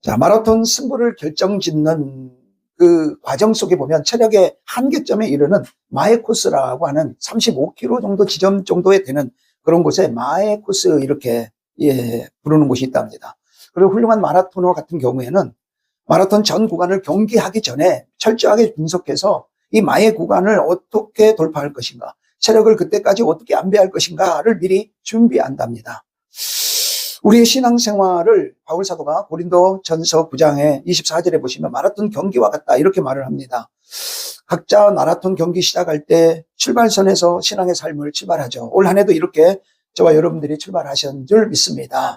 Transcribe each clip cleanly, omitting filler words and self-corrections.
자, 마라톤 승부를 결정짓는 그 과정 속에 보면 체력의 한계점에 이르는 마의 코스라고 하는 35km 정도 지점 정도에 되는 그런 곳에 마의 코스 이렇게 부르는 곳이 있답니다. 그리고 훌륭한 마라토너 같은 경우에는 마라톤 전 구간을 경기하기 전에 철저하게 분석해서 이 마의 구간을 어떻게 돌파할 것인가, 체력을 그때까지 어떻게 안배할 것인가를 미리 준비한답니다. 우리의 신앙생활을 바울 사도가 고린도 전서 9장의 24절에 보시면 마라톤 경기와 같다 이렇게 말을 합니다. 각자 마라톤 경기 시작할 때 출발선에서 신앙의 삶을 출발하죠. 올 한 해도 이렇게 저와 여러분들이 출발하신 줄 믿습니다.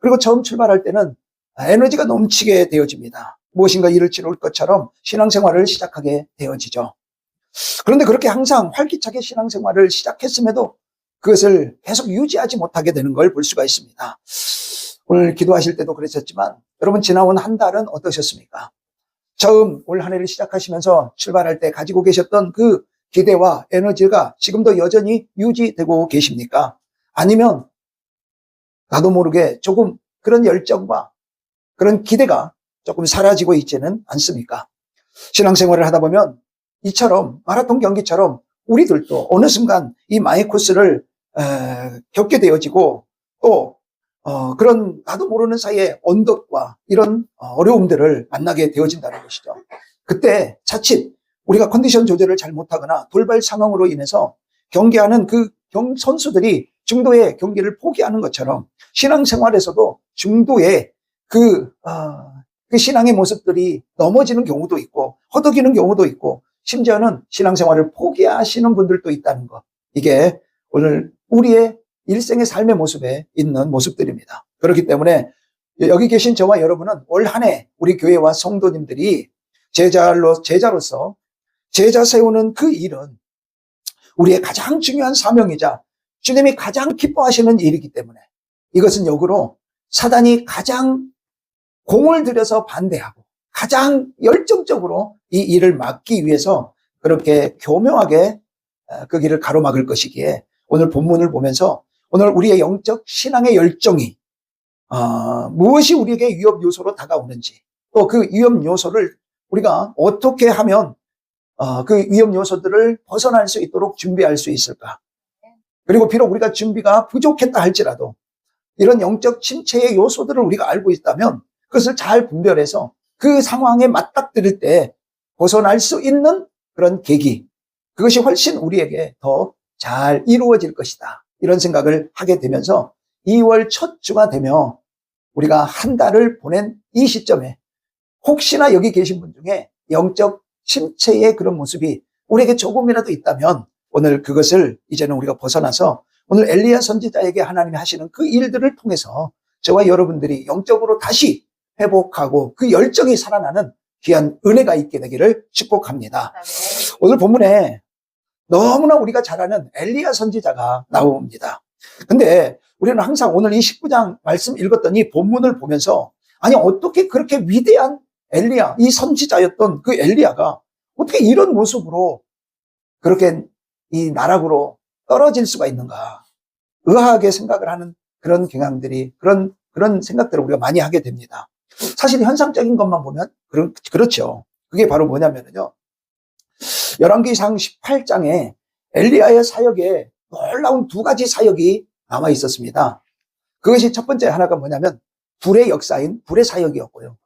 그리고 처음 출발할 때는 에너지가 넘치게 되어집니다. 무엇인가 일을 치를 것처럼 신앙생활을 시작하게 되어지죠. 그런데 그렇게 항상 활기차게 신앙생활을 시작했음에도 그것을 계속 유지하지 못하게 되는 걸 볼 수가 있습니다. 오늘 기도하실 때도 그러셨지만 여러분 지나온 한 달은 어떠셨습니까? 처음 올 한 해를 시작하시면서 출발할 때 가지고 계셨던 그 기대와 에너지가 지금도 여전히 유지되고 계십니까? 아니면 나도 모르게 조금 그런 열정과 그런 기대가 조금 사라지고 있지는 않습니까? 신앙생활을 하다 보면 이처럼 마라톤 경기처럼 우리들도 어느 순간 이 마의 코스를 겪게 되어지고 또 그런 나도 모르는 사이에 언덕과 이런 어려움들을 만나게 되어진다는 것이죠. 그때 자칫 우리가 컨디션 조절을 잘 못하거나 돌발 상황으로 인해서 경기하는 그 선수들이 중도의 경기를 포기하는 것처럼 신앙생활에서도 중도의 그 신앙의 모습들이 넘어지는 경우도 있고 허덕이는 경우도 있고 심지어는 신앙생활을 포기하시는 분들도 있다는 것. 이게 오늘 우리의 일생의 삶의 모습에 있는 모습들입니다. 그렇기 때문에 여기 계신 저와 여러분은 올 한 해 우리 교회와 성도님들이 제자로서 제자 세우는 그 일은 우리의 가장 중요한 사명이자 주님이 가장 기뻐하시는 일이기 때문에 이것은 역으로 사단이 가장 공을 들여서 반대하고 가장 열정적으로 이 일을 막기 위해서 그렇게 교묘하게 그 길을 가로막을 것이기에 오늘 본문을 보면서 오늘 우리의 영적 신앙의 열정이 무엇이 우리에게 위협 요소로 다가오는지 또 그 위협 요소를 우리가 어떻게 하면 그 위협 요소들을 벗어날 수 있도록 준비할 수 있을까? 그리고 비록 우리가 준비가 부족했다 할지라도 이런 영적 침체의 요소들을 우리가 알고 있다면 그것을 잘 분별해서 그 상황에 맞닥뜨릴 때 벗어날 수 있는 그런 계기, 그것이 훨씬 우리에게 더 잘 이루어질 것이다. 이런 생각을 하게 되면서 2월 첫 주가 되며 우리가 한 달을 보낸 이 시점에 혹시나 여기 계신 분 중에 영적 침체의 그런 모습이 우리에게 조금이라도 있다면 오늘 그것을 이제는 우리가 벗어나서 오늘 엘리야 선지자에게 하나님이 하시는 그 일들을 통해서 저와 여러분들이 영적으로 다시 회복하고 그 열정이 살아나는 귀한 은혜가 있게 되기를 축복합니다. 오늘 본문에 너무나 우리가 잘 아는 엘리야 선지자가 나옵니다. 근데 우리는 항상 오늘 이 19장 말씀 읽었더니 본문을 보면서 아니 어떻게 그렇게 위대한 엘리야, 이 선지자였던 그 엘리야가 어떻게 이런 모습으로 그렇게 이 나락으로 떨어질 수가 있는가 의아하게 생각을 하는 그런 경향들이 그런 생각들을 우리가 많이 하게 됩니다. 사실 현상적인 것만 보면 그렇죠. 그게 바로 뭐냐면요. 열왕기상 18장에 엘리야의 사역에 놀라운 두 가지 사역이 남아 있었습니다. 그것이 첫 번째 하나가 뭐냐면 불의 역사인 불의 사역이었고요.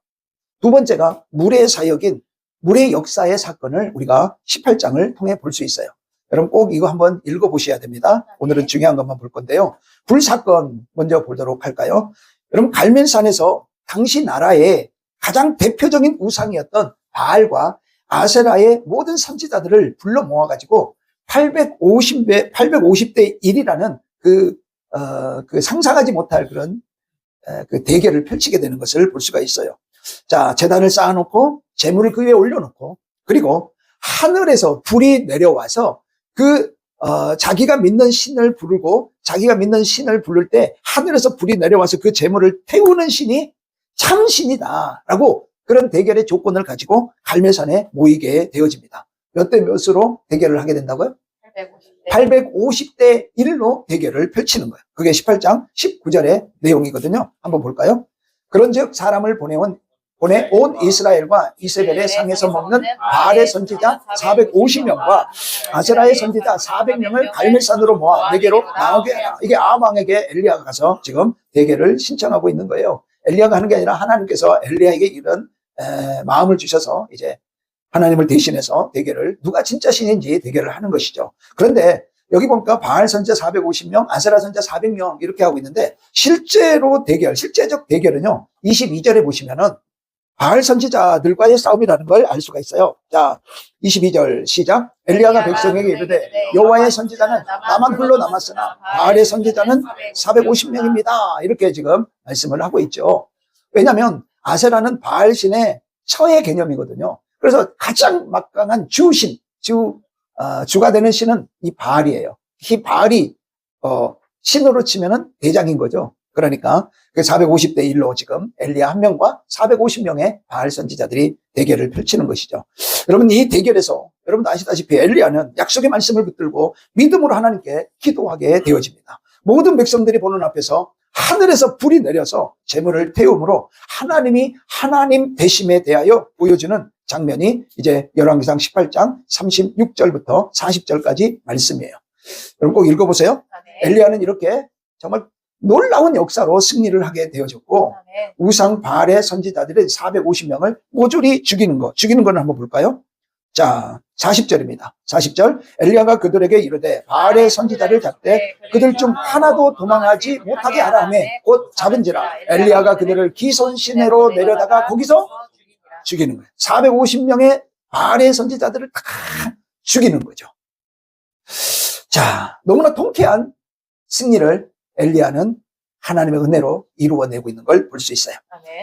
두 번째가 물의 사역인 물의 역사의 사건을 우리가 18장을 통해 볼 수 있어요. 여러분 꼭 이거 한번 읽어보셔야 됩니다. 오늘은 중요한 것만 볼 건데요. 불 사건 먼저 보도록 할까요? 여러분 갈멜산에서 당시 나라의 가장 대표적인 우상이었던 바알과 아세라의 모든 선지자들을 불러 모아가지고 850대 1이라는 그 상상하지 못할 그런 그 대결을 펼치게 되는 것을 볼 수가 있어요. 자, 제단을 쌓아놓고 재물을 그 위에 올려놓고 그리고 하늘에서 불이 내려와서 자기가 믿는 신을 부르고 자기가 믿는 신을 부를 때 하늘에서 불이 내려와서 그 재물을 태우는 신이 참 신이다라고 그런 대결의 조건을 가지고 갈멜산에 모이게 되어집니다. 몇 대 몇으로 대결을 하게 된다고요? 850대 1로 대결을 펼치는 거예요. 그게 18장 19절의 내용이거든요. 한번 볼까요? 그런즉 사람을 보내온 보내 온 이스라엘과 이세벨의 상에서 먹는 바알의 선지자 450명과 아세라의 선지자 400명을 갈멜산으로 모아 내게로 나오게 하라. 이게 아합 왕에게 엘리야가 가서 지금 대계를 신청하고 있는 거예요. 엘리야가 하는 게 아니라 하나님께서 엘리야에게 이런 마음을 주셔서 이제 하나님을 대신해서 대계를 누가 진짜 신인지 대계를 하는 것이죠. 그런데 여기 보니까 바알 선지자 450명, 아세라 선지자 400명 이렇게 하고 있는데 실제로 대결, 실제적 대결은요. 22절에 보시면은 바알 선지자들과의 싸움이라는 걸 알 수가 있어요. 자, 22절 시작. 엘리야가 백성에게 이르되 여호와의 선지자는 나만 홀로 남았으나 바알의 선지자는 450명입니다. 이렇게 지금 말씀을 하고 있죠. 왜냐하면 아세라는 바알 신의 처의 개념이거든요. 그래서 가장 막강한 주신, 주가 되는 신은 이 바알이에요. 이 바알이 신으로 치면은 대장인 거죠. 그러니까 450대 1로 지금 엘리야 한 명과 450명의 바알 선지자들이 대결을 펼치는 것이죠. 여러분 이 대결에서 여러분도 아시다시피 엘리야는 약속의 말씀을 붙들고 믿음으로 하나님께 기도하게 되어집니다. 모든 백성들이 보는 앞에서 하늘에서 불이 내려서 재물을 태움으로 하나님이 하나님 되심에 대하여 보여주는 장면이 이제 열왕기상 18장 36절부터 40절까지 말씀이에요. 여러분 꼭 읽어보세요. 엘리야는 이렇게 정말 놀라운 역사로 승리를 하게 되어졌고 우상 바알의 선지자들은 450명을 모조리 죽이는 거는 한번 볼까요? 자, 40절입니다. 40절 엘리야가 그들에게 이르되 바알의 선지자를 잡되 그들 중 하나도 도망하지 못하게 하라 하며 곧 잡은지라. 엘리야가 그들을 기손 시내로 내려다가 거기서 죽이는 거예요. 450명의 바알의 선지자들을 다 죽이는 거죠. 자, 너무나 통쾌한 승리를 엘리야는 하나님의 은혜로 이루어내고 있는 걸 볼 수 있어요.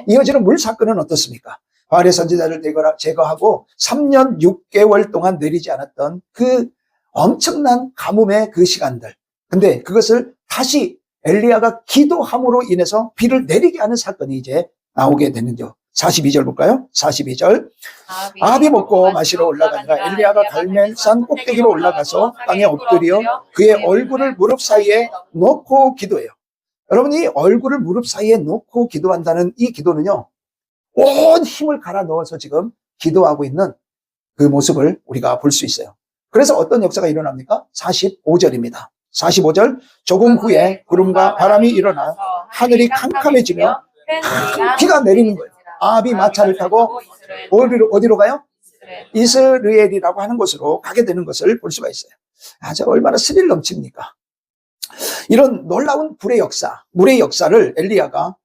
이어지는 물 사건은 어떻습니까? 바알의 선지자를 제거하고 3년 6개월 동안 내리지 않았던 그 엄청난 가뭄의 그 시간들. 근데 그것을 다시 엘리야가 기도함으로 인해서 비를 내리게 하는 사건이 이제 나오게 되는죠. 42절 볼까요? 42절. 아합이 먹고 마시러 올라가니라 엘리야가 갈멜산 꼭대기로 올라가서 땅에 엎드려 그의 얼굴을 무릎 사이에 놓고 기도해요. 여러분이 얼굴을 무릎 사이에 놓고 기도한다는 이 기도는요. 온 힘을 갈아 넣어서 지금 기도하고 있는 그 모습을 우리가 볼 수 있어요. 그래서 어떤 역사가 일어납니까? 45절입니다. 45절. 조금 후에 구름과 바람이 일어나 하늘이 캄캄해지며 비가 내리는 거예요. 아합이 마차를 타고 어디로 가요? 이스라엘이라고 하는 곳으로 가게 되는 것을 볼 수가 있어요. 저 얼마나 스릴 넘칩니까? 이런 놀라운 불의 역사, 물의 역사를 엘리야가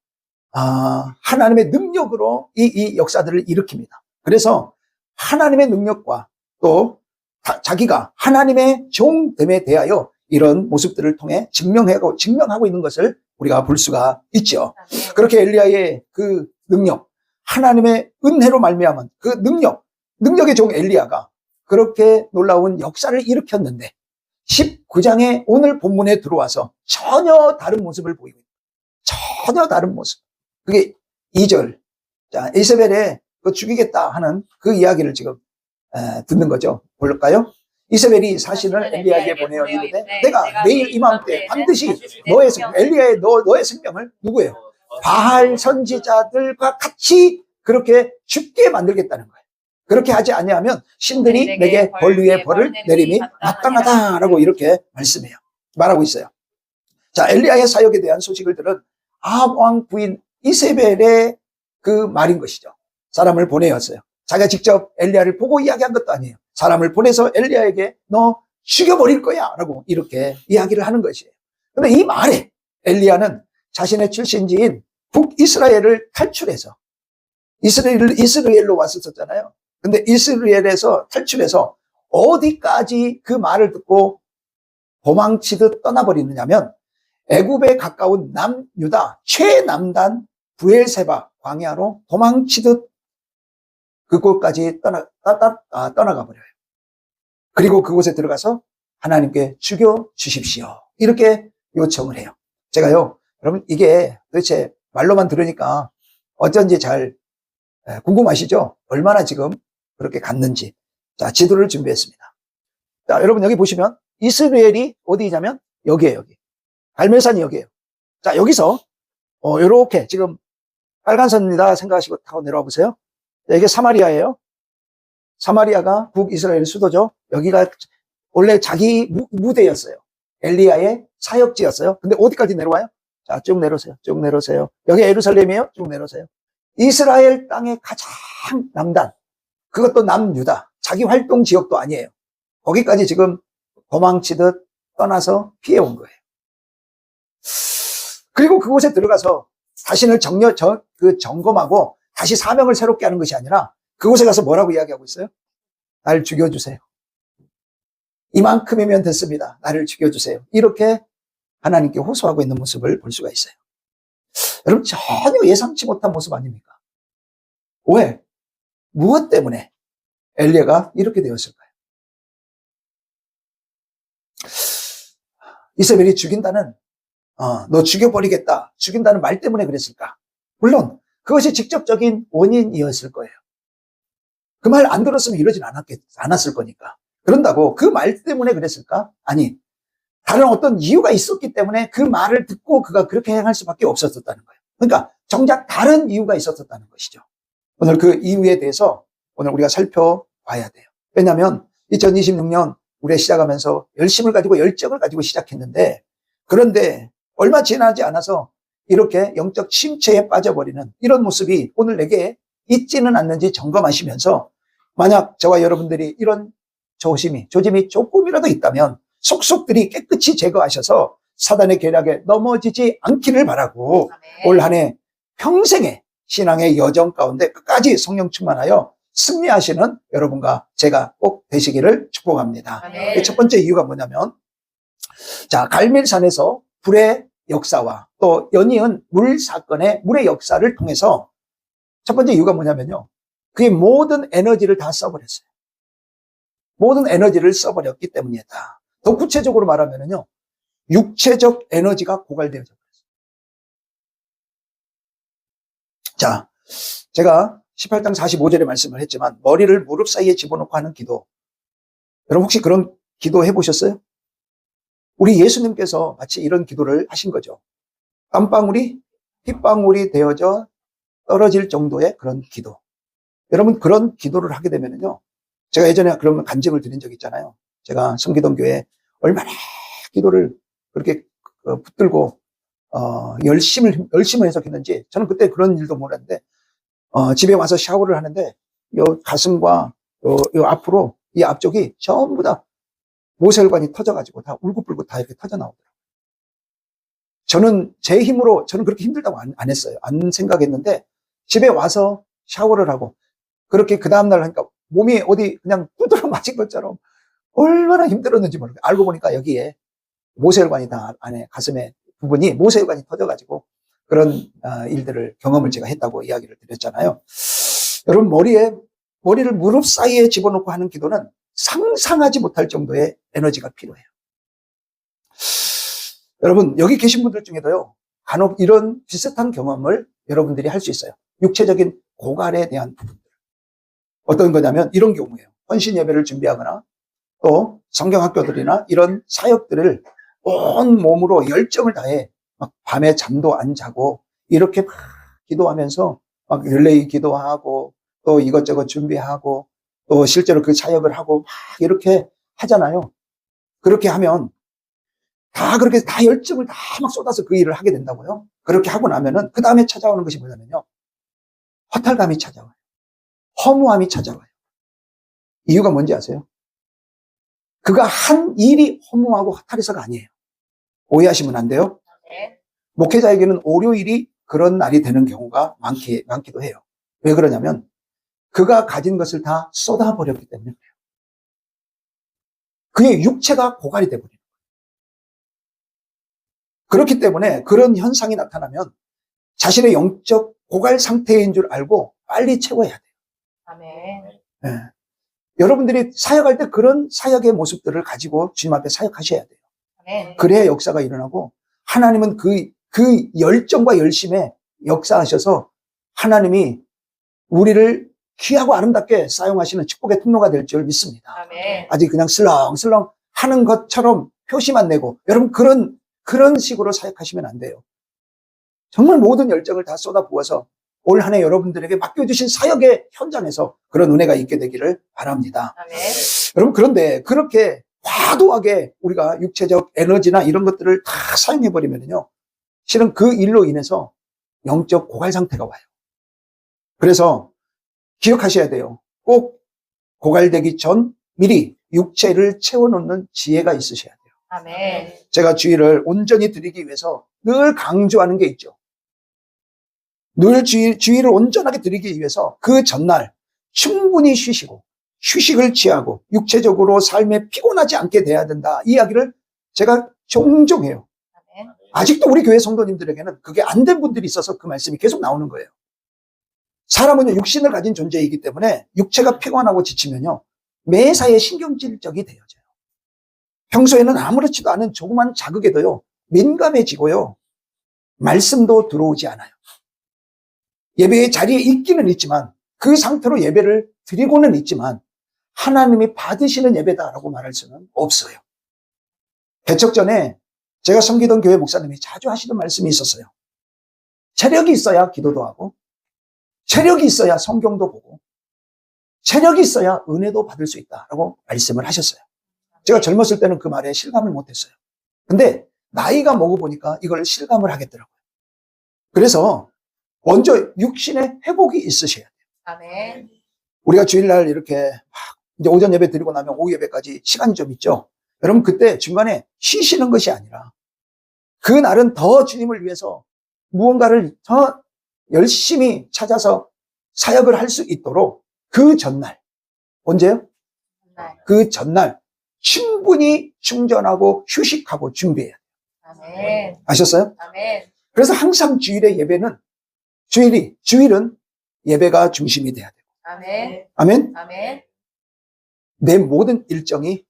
하나님의 능력으로 이 역사들을 일으킵니다. 그래서 하나님의 능력과 또 자기가 하나님의 종됨에 대하여 이런 모습들을 통해 증명하고 있는 것을 우리가 볼 수가 있죠. 그렇게 엘리야의 그 능력, 하나님의 은혜로 말미암은 그 능력의 종 엘리야가 그렇게 놀라운 역사를 일으켰는데 19장의 오늘 본문에 들어와서 전혀 다른 모습을 보이고 있다. 전혀 다른 모습. 그게 2절. 자, 이세벨에 그 죽이겠다 하는 그 이야기를 지금 듣는 거죠. 볼까요? 이세벨이 사신을 엘리야에게 보내어 이르되 내가 내일 이맘때 반드시 너의 생명을 누구예요? 바알 선지자들과 같이 그렇게 죽게 만들겠다는 거예요. 그렇게 하지 아니하면 신들이 내게 벌 위에 벌을 내림이 마땅하다라고 이렇게 말하고 있어요. 자, 엘리야의 사역에 대한 소식을 들은 아합 왕 부인 이세벨의 그 말인 것이죠. 사람을 보내었어요. 자기가 직접 엘리야를 보고 이야기한 것도 아니에요. 사람을 보내서 엘리야에게 너 죽여버릴 거야 라고 이렇게 이야기를 하는 것이에요. 그런데 이 말에 엘리야는 자신의 출신지인 북이스라엘을 탈출해서 이스라엘로 왔었잖아요. 근데 이스라엘에서 탈출해서 어디까지 그 말을 듣고 도망치듯 떠나버리느냐면 애굽에 가까운 남유다 최남단 부엘세바 광야로 도망치듯 그곳까지 떠나가 버려요. 그리고 그곳에 들어가서 하나님께 죽여 주십시오. 이렇게 요청을 해요. 제가요, 여러분 이게 도대체 말로만 들으니까 어쩐지 잘 궁금하시죠? 얼마나 지금 그렇게 갔는지. 자, 지도를 준비했습니다. 자, 여러분 여기 보시면 이스라엘이 어디냐면 여기에요, 여기. 갈멜산이 여기에요. 자, 여기서 이렇게 지금 빨간 선입니다 생각하시고 타고 내려와 보세요. 이게 사마리아예요. 사마리아가 북이스라엘 수도죠. 여기가 원래 자기 무대였어요. 엘리야의 사역지였어요. 근데 어디까지 내려와요? 자, 쭉 내려오세요. 쭉 내려오세요. 여기 예루살렘이에요. 쭉 내려오세요. 이스라엘 땅의 가장 남단, 그것도 남유다. 자기 활동 지역도 아니에요. 거기까지 지금 도망치듯 떠나서 피해온 거예요. 그리고 그곳에 들어가서 자신을 점검하고 다시 사명을 새롭게 하는 것이 아니라 그곳에 가서 뭐라고 이야기하고 있어요? 날 죽여주세요. 이만큼이면 됐습니다. 나를 죽여주세요. 이렇게 하나님께 호소하고 있는 모습을 볼 수가 있어요. 여러분, 전혀 예상치 못한 모습 아닙니까? 왜? 무엇 때문에 엘리야가 이렇게 되었을까요? 이세벨이 죽인다는, 너 죽여버리겠다, 죽인다는 말 때문에 그랬을까? 물론 그것이 직접적인 원인이었을 거예요. 그 말 안 들었으면 이러진 않았을 거니까. 그런다고 그 말 때문에 그랬을까? 아니, 다른 어떤 이유가 있었기 때문에 그 말을 듣고 그가 그렇게 행할 수밖에 없었다는 거예요. 그러니까 정작 다른 이유가 있었다는 것이죠. 오늘 그 이유에 대해서 오늘 우리가 살펴봐야 돼요. 왜냐하면 2026년 우리가 시작하면서 열심을 가지고 열정을 가지고 시작했는데, 그런데 얼마 지나지 않아서 이렇게 영적 침체에 빠져버리는 이런 모습이 오늘 내게 있지는 않는지 점검하시면서, 만약 저와 여러분들이 이런 조짐이 조금이라도 있다면 속속들이 깨끗이 제거하셔서 사단의 계략에 넘어지지 않기를 바라고, 올 한 해 평생의 신앙의 여정 가운데 끝까지 성령 충만하여 승리하시는 여러분과 제가 꼭 되시기를 축복합니다. 첫 번째 이유가 뭐냐면, 자, 갈멜산에서 불의 역사와 또 연이은 물 사건의 물의 역사를 통해서 첫 번째 이유가 뭐냐면요, 그의 모든 에너지를 다 써버렸어요. 모든 에너지를 써버렸기 때문이다. 더 구체적으로 말하면요, 육체적 에너지가 고갈되어져 버렸어요. 자, 제가 18장 45절에 말씀을 했지만, 머리를 무릎 사이에 집어넣고 하는 기도, 여러분 혹시 그런 기도 해보셨어요? 우리 예수님께서 마치 이런 기도를 하신 거죠. 땀방울이 핏방울이 되어져 떨어질 정도의 그런 기도. 여러분, 그런 기도를 하게 되면요, 제가 예전에 그런 간증을 드린 적이 있잖아요. 제가 성기동교회 얼마나 기도를 그렇게 붙들고 열심을 해석했는지, 저는 그때 그런 일도 몰랐는데, 집에 와서 샤워를 하는데 요 가슴과 요 앞으로 이 앞쪽이 전부 다 모세혈관이 터져가지고 다 울긋불긋 다 이렇게 터져 나오더라고요. 저는 제 힘으로, 저는 그렇게 힘들다고 안 했어요. 안 생각했는데 집에 와서 샤워를 하고 그렇게 그 다음날 하니까 몸이 어디 그냥 두드러 맞은 것처럼 얼마나 힘들었는지 모르겠어요. 알고 보니까 여기에 모세혈관이 다 안에 가슴에 부분이 모세혈관이 터져가지고 그런 일들을 경험을 제가 했다고 이야기를 드렸잖아요. 여러분, 머리를 무릎 사이에 집어넣고 하는 기도는 상상하지 못할 정도의 에너지가 필요해요. 여러분, 여기 계신 분들 중에도요, 간혹 이런 비슷한 경험을 여러분들이 할 수 있어요. 육체적인 고갈에 대한 부분들. 어떤 거냐면 이런 경우예요. 헌신 예배를 준비하거나 또 성경학교들이나 이런 사역들을 온 몸으로 열정을 다해 막 밤에 잠도 안 자고 이렇게 막 기도하면서 막 릴레이 기도하고 또 이것저것 준비하고 또 실제로 그 사역을 하고 막 이렇게 하잖아요. 그렇게 하면 다 그렇게 다 열정을 다 막 쏟아서 그 일을 하게 된다고요. 그렇게 하고 나면은 그 다음에 찾아오는 것이 뭐냐면요, 허탈감이 찾아와요. 허무함이 찾아와요. 이유가 뭔지 아세요? 그가 한 일이 허무하고 허탈해서가 아니에요. 오해하시면 안 돼요. 목회자에게는 월요일이 그런 날이 되는 경우가 많기도 해요. 왜 그러냐면 그가 가진 것을 다 쏟아버렸기 때문에 그래요. 그의 육체가 고갈이 돼버려요. 그렇기 때문에 그런 현상이 나타나면 자신의 영적 고갈 상태인 줄 알고 빨리 채워야 돼요. 아멘. 네. 여러분들이 사역할 때 그런 사역의 모습들을 가지고 주님 앞에 사역하셔야 돼요. 아멘. 그래야 역사가 일어나고 하나님은 그 열정과 열심에 역사하셔서 하나님이 우리를 귀하고 아름답게 사용하시는 축복의 통로가 될 줄 믿습니다. 아멘. 아직 그냥 슬렁슬렁 하는 것처럼 표시만 내고, 여러분 그런 식으로 사역하시면 안 돼요. 정말 모든 열정을 다 쏟아부어서 올 한 해 여러분들에게 맡겨주신 사역의 현장에서 그런 은혜가 있게 되기를 바랍니다. 아멘. 여러분, 그런데 그렇게 과도하게 우리가 육체적 에너지나 이런 것들을 다 사용해버리면요, 실은 그 일로 인해서 영적 고갈 상태가 와요. 그래서 기억하셔야 돼요. 꼭 고갈되기 전 미리 육체를 채워놓는 지혜가 있으셔야 돼요. 아멘. 제가 주의를 온전히 드리기 위해서 늘 강조하는 게 있죠. 늘 주의를 온전하게 드리기 위해서 그 전날 충분히 쉬시고 휴식을 취하고 육체적으로 삶에 피곤하지 않게 돼야 된다. 이 이야기를 제가 종종 해요. 아멘. 아직도 우리 교회 성도님들에게는 그게 안 된 분들이 있어서 그 말씀이 계속 나오는 거예요. 사람은 육신을 가진 존재이기 때문에 육체가 피곤하고 지치면요, 매사에 신경질적이 되어져요. 평소에는 아무렇지도 않은 조그만 자극에도요, 민감해지고요, 말씀도 들어오지 않아요. 예배의 자리에 있기는 있지만, 그 상태로 예배를 드리고는 있지만 하나님이 받으시는 예배다라고 말할 수는 없어요. 개척 전에 제가 섬기던 교회 목사님이 자주 하시던 말씀이 있었어요. 체력이 있어야 기도도 하고, 체력이 있어야 성경도 보고, 체력이 있어야 은혜도 받을 수 있다라고 말씀을 하셨어요. 제가 젊었을 때는 그 말에 실감을 못했어요. 근데 나이가 먹어보니까 이걸 실감을 하겠더라고요. 그래서 먼저 육신의 회복이 있으셔야 돼요. 아멘. 우리가 주일날 이렇게 이제 오전 예배 드리고 나면 오후 예배까지 시간이 좀 있죠. 여러분, 그때 중간에 쉬시는 것이 아니라 그날은 더 주님을 위해서 무언가를 더 열심히 찾아서 사역을 할 수 있도록 그 전날, 언제요? 그 전날 충분히 충전하고 휴식하고 준비해야 돼요. 아멘. 아셨어요? 아멘. 그래서 항상 주일의 예배는 주일은 예배가 중심이 돼야 돼요. 아멘. 아멘? 아멘. 내 모든 일정이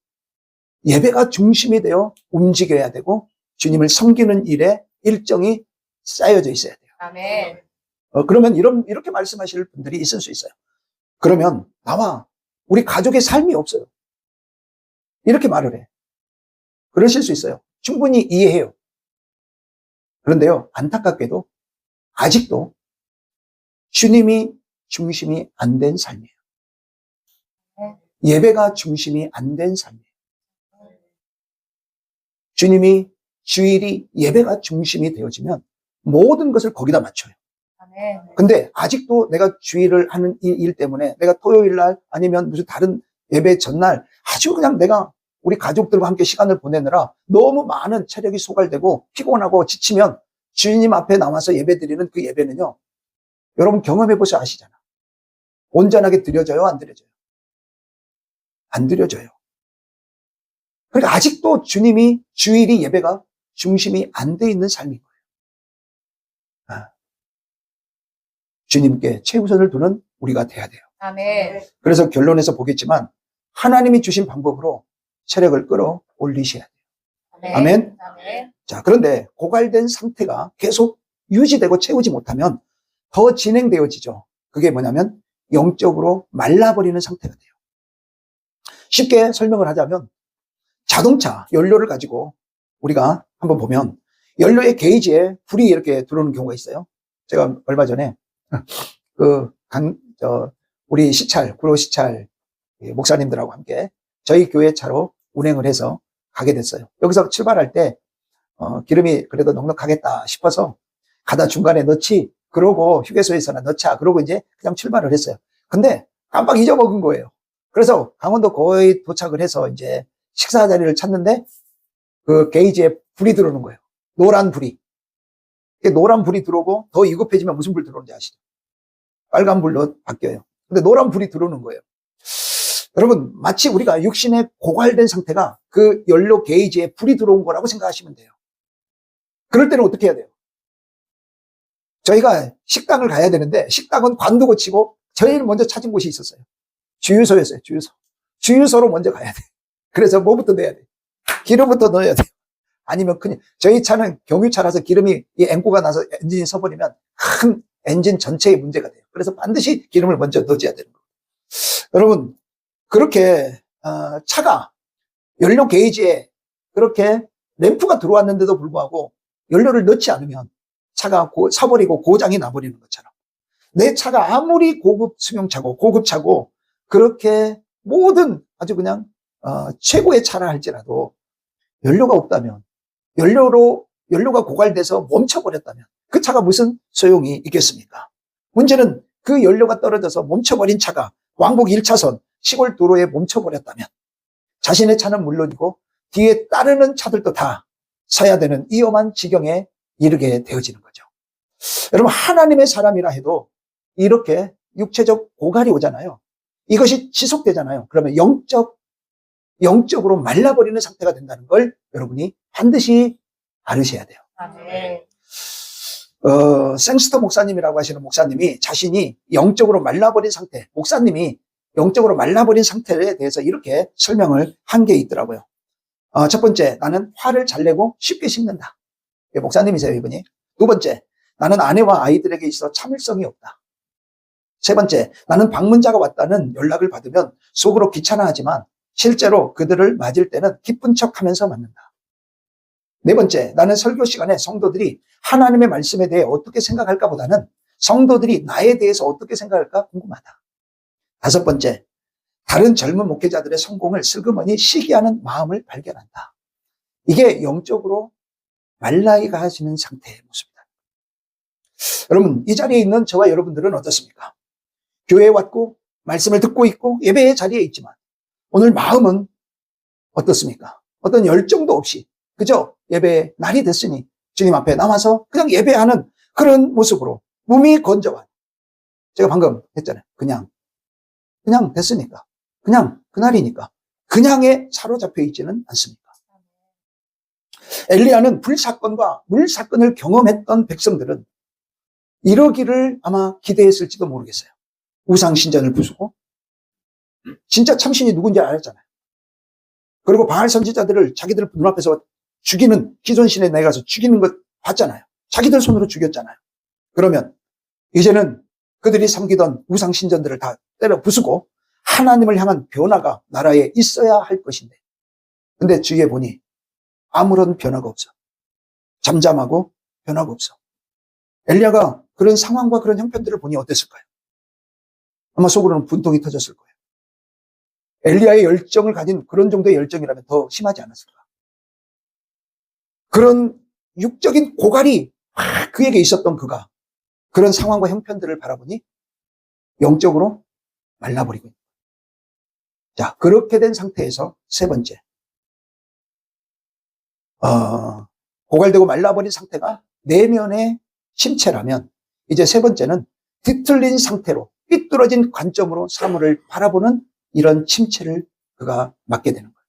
예배가 중심이 되어 움직여야 되고 주님을 섬기는 일에 일정이 쌓여져 있어야 돼요. 아멘. 그러면 이렇게 말씀하실 분들이 있을 수 있어요. 그러면 나와 우리 가족의 삶이 없어요. 이렇게 말을 해. 그러실 수 있어요. 충분히 이해해요. 그런데요, 안타깝게도 아직도 주님이 중심이 안 된 삶이에요. 예배가 중심이 안 된 삶이에요. 주일이 예배가 중심이 되어지면 모든 것을 거기다 맞춰요. 아멘. 근데 아직도 내가 주일을 하는 이 일 때문에 내가 토요일 날 아니면 무슨 다른 예배 전날 아주 그냥 내가 우리 가족들과 함께 시간을 보내느라 너무 많은 체력이 소갈되고 피곤하고 지치면 주님 앞에 나와서 예배 드리는 그 예배는요, 여러분 경험해 보셔 아시잖아. 온전하게 드려져요, 안 드려져요? 안 드려져요. 그러니까 아직도 주일이 예배가 중심이 안 돼 있는 삶인 거예요. 주님께 최우선을 두는 우리가 돼야 돼요. 아멘. 그래서 결론에서 보겠지만 하나님이 주신 방법으로 체력을 끌어올리셔야 돼요. 아멘. 아멘. 자, 그런데 고갈된 상태가 계속 유지되고 채우지 못하면 더 진행되어지죠. 그게 뭐냐면 영적으로 말라버리는 상태가 돼요. 쉽게 설명을 하자면 자동차 연료를 가지고 우리가 한번 보면 연료의 게이지에 불이 이렇게 들어오는 경우가 있어요. 제가 얼마 전에 우리 구로 시찰 목사님들하고 함께 저희 교회 차로 운행을 해서 가게 됐어요. 여기서 출발할 때 기름이 그래도 넉넉하겠다 싶어서 가다 중간에 넣지, 그러고 휴게소에서나 넣자, 그러고 이제 그냥 출발을 했어요. 근데 깜빡 잊어먹은 거예요. 그래서 강원도 거의 도착을 해서 이제 식사 자리를 찾는데 그 게이지에 불이 들어오는 거예요. 노란 불이. 노란 불이 들어오고 더 위급해지면 무슨 불 들어오는지 아시죠? 빨간 불로 바뀌어요. 근데 노란 불이 들어오는 거예요. 여러분, 마치 우리가 육신에 고갈된 상태가 그 연료 게이지에 불이 들어온 거라고 생각하시면 돼요. 그럴 때는 어떻게 해야 돼요? 저희가 식당을 가야 되는데 식당은 관도 고치고 제일 먼저 찾은 곳이 있었어요. 주유소였어요. 주유소로 먼저 가야 돼. 그래서 뭐부터 넣어야 돼? 기름부터 넣어야 돼. 아니면 그냥 저희 차는 경유차라서 기름이 이 앵꼬가 나서 엔진이 서버리면 큰 엔진 전체의 문제가 돼요. 그래서 반드시 기름을 먼저 넣어줘야 되는 거예요. 여러분, 그렇게 차가 연료 게이지에 그렇게 램프가 들어왔는데도 불구하고 연료를 넣지 않으면 차가 서버리고 고장이 나버리는 것처럼 내 차가 아무리 고급 승용차고 고급차고 그렇게 모든 아주 그냥 최고의 차라 할지라도 연료가 없다면, 연료가 고갈돼서 멈춰버렸다면 그 차가 무슨 소용이 있겠습니까? 문제는 그 연료가 떨어져서 멈춰버린 차가 왕복 1차선 시골 도로에 멈춰버렸다면 자신의 차는 물론이고 뒤에 따르는 차들도 다 서야 되는 위험한 지경에 이르게 되어지는 거죠. 여러분, 하나님의 사람이라 해도 이렇게 육체적 고갈이 오잖아요. 이것이 지속되잖아요. 그러면 영적으로 말라버리는 상태가 된다는 걸 여러분이 반드시 알으셔야 돼요. 아멘. 생스터 목사님이라고 하시는 목사님이 자신이 영적으로 말라버린 상태, 목사님이 영적으로 말라버린 상태에 대해서 이렇게 설명을 한 게 있더라고요. 첫 번째, 나는 화를 잘 내고 쉽게 식는다. 목사님이세요, 이분이. 두 번째, 나는 아내와 아이들에게 있어 참을성이 없다. 세 번째, 나는 방문자가 왔다는 연락을 받으면 속으로 귀찮아하지만 실제로 그들을 맞을 때는 기쁜 척하면서 맞는다. 네 번째, 나는 설교 시간에 성도들이 하나님의 말씀에 대해 어떻게 생각할까 보다는 성도들이 나에 대해서 어떻게 생각할까 궁금하다. 다섯 번째, 다른 젊은 목회자들의 성공을 슬그머니 시기하는 마음을 발견한다. 이게 영적으로 말라이가 하시는 상태의 모습이다. 여러분, 이 자리에 있는 저와 여러분들은 어떻습니까? 교회에 왔고 말씀을 듣고 있고 예배의 자리에 있지만 오늘 마음은 어떻습니까? 어떤 열정도 없이 그저 예배의 날이 됐으니 주님 앞에 남아서 그냥 예배하는 그런 모습으로 몸이 건조한, 제가 방금 했잖아요. 그냥 됐으니까, 그냥 그날이니까 그냥에 사로잡혀 있지는 않습니까? 엘리야는 불사건과 물사건을 경험했던 백성들은 이러기를 아마 기대했을지도 모르겠어요. 우상신전을 부수고 진짜 참신이 누군지 알았잖아요. 그리고 바알 선지자들을 자기들 눈앞에서 죽이는, 기존신에 내가서 죽이는 것 봤잖아요. 자기들 손으로 죽였잖아요. 그러면 이제는 그들이 섬기던 우상신전들을 다 때려 부수고 하나님을 향한 변화가 나라에 있어야 할 것인데, 근데 주위에 보니 아무런 변화가 없어. 잠잠하고 변화가 없어. 엘리야가 그런 상황과 그런 형편들을 보니 어땠을까요? 아마 속으로는 분통이 터졌을 거예요. 엘리야의 열정을 가진 그런 정도의 열정이라면 더 심하지 않았을까? 그런 육적인 고갈이 그에게 있었던 그가 그런 상황과 형편들을 바라보니 영적으로 말라버리고 있다. 자, 그렇게 된 상태에서 세 번째, 고갈되고 말라버린 상태가 내면의 침체라면 이제 세 번째는 뒤틀린 상태로 삐뚤어진 관점으로 사물을 바라보는 이런 침체를 그가 맞게 되는 거예요.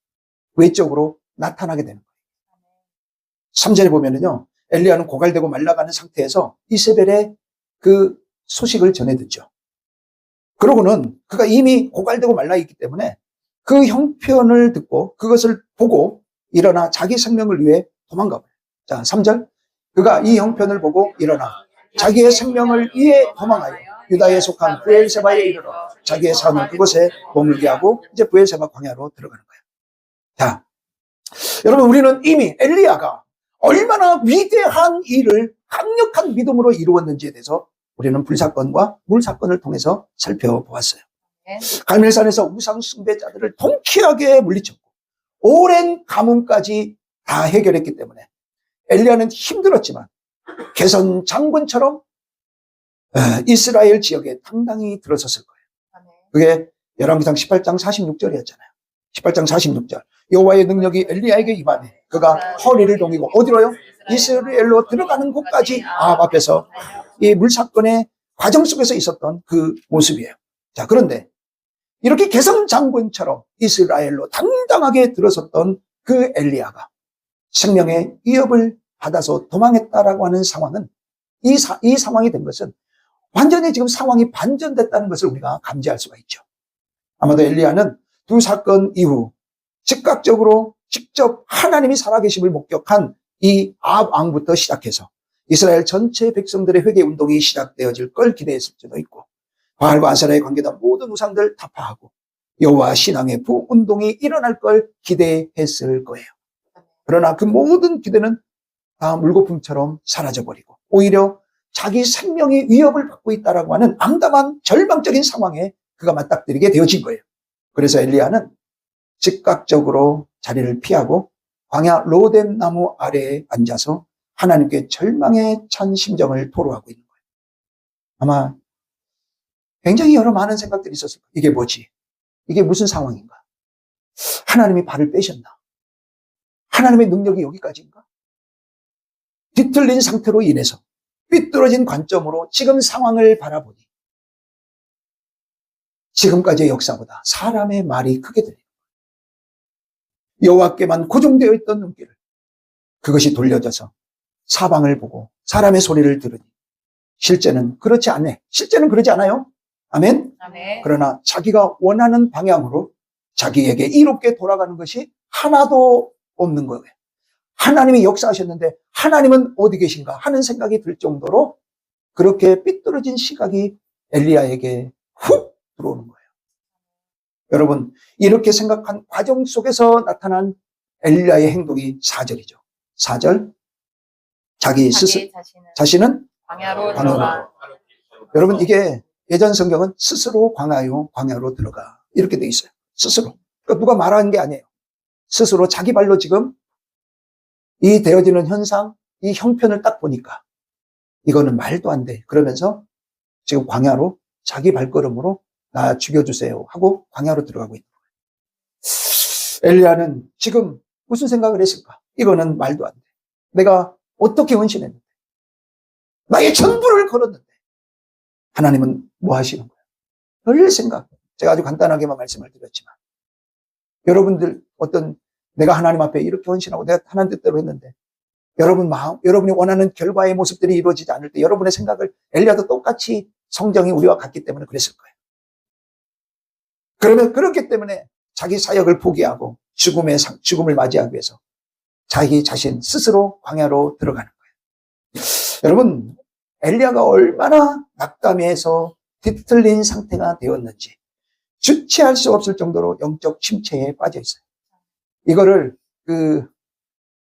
외적으로 나타나게 되는 거예요. 3절에 보면은요, 엘리야는 고갈되고 말라가는 상태에서 이세벨의 그 소식을 전해 듣죠. 그러고는 그가 이미 고갈되고 말라 있기 때문에 그 형편을 듣고 그것을 보고 일어나 자기 생명을 위해 도망가 버려요. 자, 3절. 그가 이 형편을 보고 일어나 자기의 생명을 위해 도망하여 유다에 속한 브엘세바에 이르러 자기의 산을 그곳에 머물게 하고 이제 브엘세바 광야로 들어가는 거예요. 자, 여러분, 우리는 이미 엘리야가 얼마나 위대한 일을 강력한 믿음으로 이루었는지에 대해서 우리는 불사건과 물사건을 통해서 살펴보았어요. 갈멜산에서 우상 숭배자들을 통쾌하게 물리쳤고 오랜 가뭄까지 다 해결했기 때문에 엘리야는 힘들었지만 개선 장군처럼 이스라엘 지역에 당당히 들어섰을 거예요. 그게 열왕기상 18장 46절이었잖아요. 18장 46절. 여호와의 능력이 엘리야에게 임하니 그가 허리를 동이고 어디로요? 이스라엘로 들어가는 곳까지 아합 앞에서 이 물사건의 과정 속에서 있었던 그 모습이에요. 자, 그런데 이렇게 개성 장군처럼 이스라엘로 당당하게 들어섰던 그 엘리야가 생명의 위협을 받아서 도망했다라고 하는 상황은 이 상황이 된 것은 완전히 지금 상황이 반전됐다는 것을 우리가 감지할 수가 있죠. 아마도 엘리야는 두 사건 이후 즉각적으로 직접 하나님이 살아계심을 목격한 이 아합 왕부터 시작해서 이스라엘 전체 백성들의 회개 운동이 시작되어질 걸 기대했을 수도 있고 바알과 아세라에 관계된 모든 우상들 타파하고 여호와 신앙의 부운동이 일어날 걸 기대했을 거예요. 그러나 그 모든 기대는 다 물거품처럼 사라져버리고 오히려 자기 생명이 위협을 받고 있다라고 하는 암담한 절망적인 상황에 그가 맞닥뜨리게 되어진 거예요. 그래서 엘리야는 즉각적으로 자리를 피하고 광야 로뎀 나무 아래에 앉아서 하나님께 절망에 찬 심정을 토로하고 있는 거예요. 아마 굉장히 여러 많은 생각들이 있었을 거예요. 이게 뭐지? 이게 무슨 상황인가? 하나님이 발을 빼셨나? 하나님의 능력이 여기까지인가? 뒤틀린 상태로 인해서 삐뚤어진 관점으로 지금 상황을 바라보니 지금까지의 역사보다 사람의 말이 크게 들려요. 여호와께만 고정되어 있던 눈길을 그것이 돌려져서 사방을 보고 사람의 소리를 들으니 실제는 그렇지 않네. 실제는 그러지 않아요. 아멘. 아멘. 그러나 자기가 원하는 방향으로 자기에게 이롭게 돌아가는 것이 하나도 없는 거예요. 하나님이 역사하셨는데 하나님은 어디 계신가 하는 생각이 들 정도로 그렇게 삐뚤어진 시각이 엘리야에게 훅 들어오는 거예요. 여러분, 이렇게 생각한 과정 속에서 나타난 엘리야의 행동이 4절이죠. 4절, 자기 자신은 광야로 광야로. 들어가. 여러분, 이게 예전 성경은 스스로 광야로 들어가 이렇게 돼 있어요. 스스로. 그러니까 누가 말하는 게 아니에요. 스스로 자기 발로 지금 이 되어지는 현상, 이 형편을 딱 보니까 이거는 말도 안 돼. 그러면서 지금 광야로 자기 발걸음으로 나 죽여주세요 하고 광야로 들어가고 있는 거예요. 엘리야는 지금 무슨 생각을 했을까? 이거는 말도 안 돼. 내가 어떻게 헌신했는데 나의 전부를 걸었는데 하나님은 뭐 하시는 거예요? 별 생각. 제가 아주 간단하게만 말씀을 드렸지만 여러분들 내가 하나님 앞에 이렇게 헌신하고 내가 하나님 뜻대로 했는데 여러분이 원하는 결과의 모습들이 이루어지지 않을 때 여러분의 생각을 엘리야도 똑같이 성정이 우리와 같기 때문에 그랬을 거예요. 그러면 그렇기 때문에 자기 사역을 포기하고 죽음을 맞이하기 위해서 자기 자신 스스로 광야로 들어가는 거예요. 여러분, 엘리야가 얼마나 낙담해서 뒤틀린 상태가 되었는지 주체할 수 없을 정도로 영적 침체에 빠져 있어요. 이거를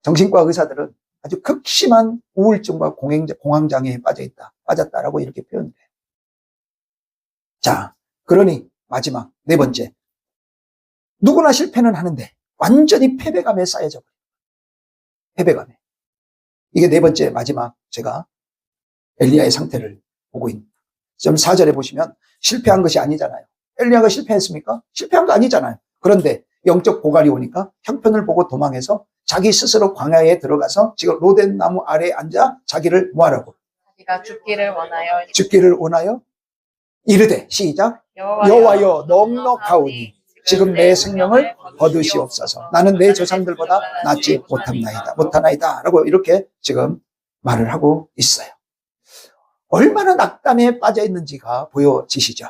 정신과 의사들은 아주 극심한 우울증과 공황장애에 빠졌다라고 이렇게 표현해요. 자, 그러니 마지막 4번째. 누구나 실패는 하는데 완전히 패배감에 쌓여져 버려요. 패배감에. 이게 4번째 마지막 제가 엘리야의 상태를 보고 있는. 좀 4절에 보시면 실패한 것이 아니잖아요. 엘리야가 실패했습니까? 실패한 거 아니잖아요. 그런데 영적 고갈이 오니까 형편을 보고 도망해서 자기 스스로 광야에 들어가서 지금 로뎀 나무 아래에 앉아 자기를 뭐하라고? 자기가 죽기를 원하여 이르되 시작. 여호와여 넉넉하오니 지금 내 생명을 거두시옵소서. 나는 내 조상들보다 낫지 못하나이다 라고 이렇게 지금 말을 하고 있어요. 얼마나 낙담에 빠져 있는지가 보여지시죠.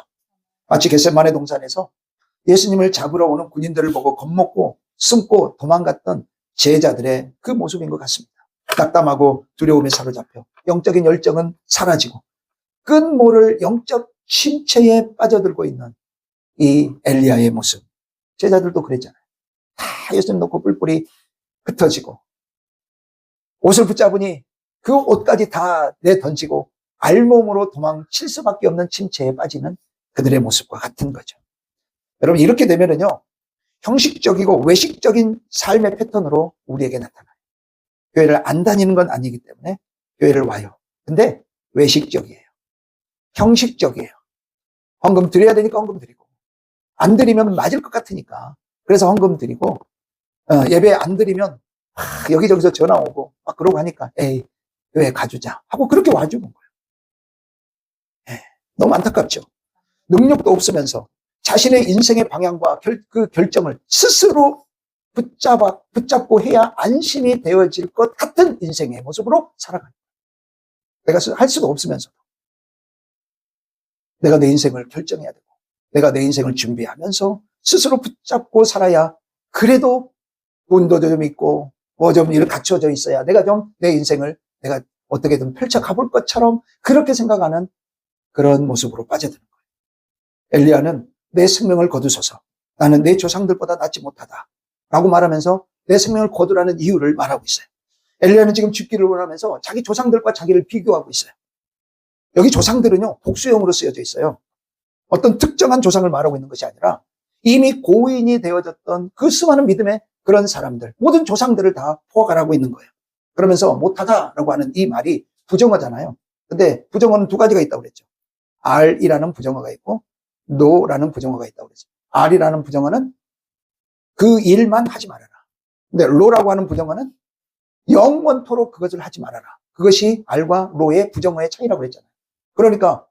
마치 겟세마네 동산에서 예수님을 잡으러 오는 군인들을 보고 겁먹고 숨고 도망갔던 제자들의 그 모습인 것 같습니다. 낙담하고 두려움에 사로잡혀 영적인 열정은 사라지고 끝모를 영적 침체에 빠져들고 있는 이 엘리야의 모습. 제자들도 그랬잖아요. 다 예수님 놓고 뿔뿔이 흩어지고 옷을 붙잡으니 그 옷까지 다 내던지고 알몸으로 도망칠 수밖에 없는 침체에 빠지는 그들의 모습과 같은 거죠. 여러분, 이렇게 되면은요, 형식적이고 외식적인 삶의 패턴으로 우리에게 나타나요. 교회를 안 다니는 건 아니기 때문에 교회를 와요. 근데 외식적이에요. 형식적이에요. 헌금 드려야 되니까 헌금 드리고, 안 드리면 맞을 것 같으니까 그래서 헌금 드리고, 예배 안 드리면 여기저기서 전화 오고 막 그러고 하니까 에이, 교회 가주자 하고 그렇게 와주는 거예요. 너무 안타깝죠. 능력도 없으면서 자신의 인생의 방향과 그 결정을 스스로 붙잡고 해야 안심이 되어질 것 같은 인생의 모습으로 살아가는 거예요. 내가 할 수도 없으면서도 내가 내 인생을 결정해야 되고 내가 내 인생을 준비하면서 스스로 붙잡고 살아야 그래도 돈도 좀 있고 뭐 좀 이렇게 갖춰져 있어야 내가 좀 내 인생을 내가 어떻게든 펼쳐 가볼 것처럼 그렇게 생각하는 그런 모습으로 빠져드는 거예요. 엘리야는 내 생명을 거두소서. 나는 내 조상들보다 낫지 못하다 라고 말하면서 내 생명을 거두라는 이유를 말하고 있어요. 엘리야는 지금 죽기를 원하면서 자기 조상들과 자기를 비교하고 있어요. 여기 조상들은요, 복수형으로 쓰여져 있어요. 어떤 특정한 조상을 말하고 있는 것이 아니라 이미 고인이 되어졌던 그 수많은 믿음의 그런 사람들, 모든 조상들을 다 포괄하고 있는 거예요. 그러면서 못하다라고 하는 이 말이 부정어잖아요. 근데 부정어는 두 가지가 있다고 그랬죠. R이라는 부정어가 있고 no라는 부정어가 있다고 그랬죠. R이라는 부정어는 그 일만 하지 말아라. 근데 no라고 하는 부정어는 영원토록 그것을 하지 말아라. 그것이 R과 no의 부정어의 차이라고 그랬잖아요. 그러니까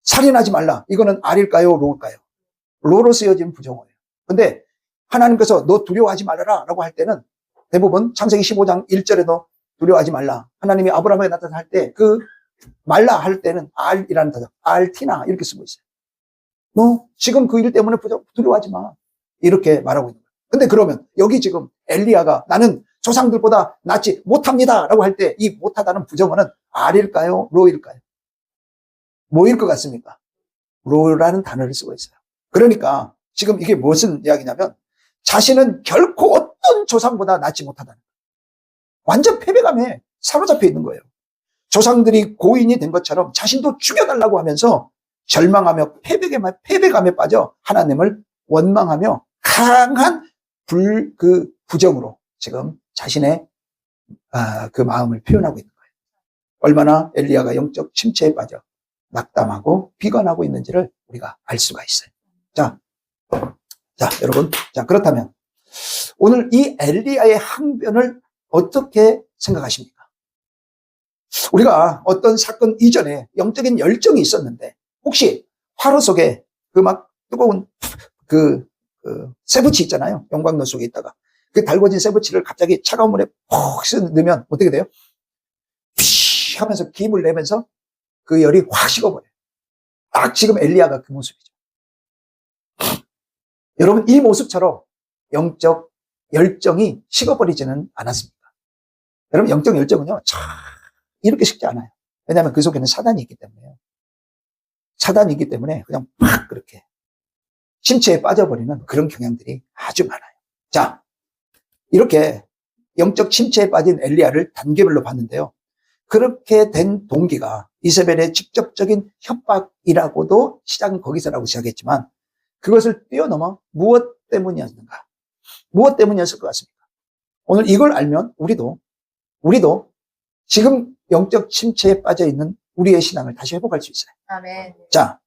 살인하지 말라. 이거는 R일까요? no일까요? no로 쓰여진 부정어예요. 근데 하나님께서 너 두려워하지 말아라 라고 할 때는 대부분 창세기 15장 1절에도 두려워하지 말라. 하나님이 아브라함에게 나타날 때 그 말라 할 때는 R이라는 단어, R티나 이렇게 쓰고 있어요. 너 지금 그 일 때문에 두려워하지 마. 이렇게 말하고 있는 거예요. 근데 그러면 여기 지금 엘리야가 나는 조상들보다 낫지 못합니다 라고 할 때 이 못하다는 부정어는 R일까요? no일까요? 뭐일 것 같습니까? no라는 단어를 쓰고 있어요. 그러니까 지금 이게 무슨 이야기냐면 자신은 결코 어떤 조상보다 낫지 못하다는 거예요. 완전 패배감에 사로잡혀 있는 거예요. 조상들이 고인이 된 것처럼 자신도 죽여달라고 하면서 절망하며 패배감에 빠져 하나님을 원망하며 강한 부정으로 지금 자신의 그 마음을 표현하고 있는 거예요. 얼마나 엘리야가 영적 침체에 빠져 낙담하고 비관하고 있는지를 우리가 알 수가 있어요. 자, 여러분. 자, 그렇다면 오늘 이 엘리야의 항변을 어떻게 생각하십니까? 우리가 어떤 사건 이전에 영적인 열정이 있었는데 혹시 화로 속에 그 막 뜨거운 쇠붙이 있잖아요. 용광로 속에 있다가 그 달궈진 쇠붙이를 갑자기 차가운 물에 푹 넣으면 어떻게 돼요? 피 하면서 김을 내면서 그 열이 확 식어버려요. 딱 지금 엘리야가 그 모습이죠. 여러분, 이 모습처럼 영적 열정이 식어버리지는 않았습니다. 여러분, 영적 열정은요, 참 이렇게 식지 않아요. 왜냐하면 그 속에는 사단이 있기 때문에요. 사단이 있기 때문에 그냥 막 그렇게 침체에 빠져버리는 그런 경향들이 아주 많아요. 자, 이렇게 영적 침체에 빠진 엘리야를 단계별로 봤는데요. 그렇게 된 동기가 이세벨의 직접적인 협박이라고도 시작은 거기서라고 시작했지만 그것을 뛰어넘어 무엇 때문이었는가? 무엇 때문이었을 것 같습니까? 오늘 이걸 알면 우리도 지금 영적 침체에 빠져 있는 우리의 신앙을 다시 회복할 수 있어요. 아멘. 자,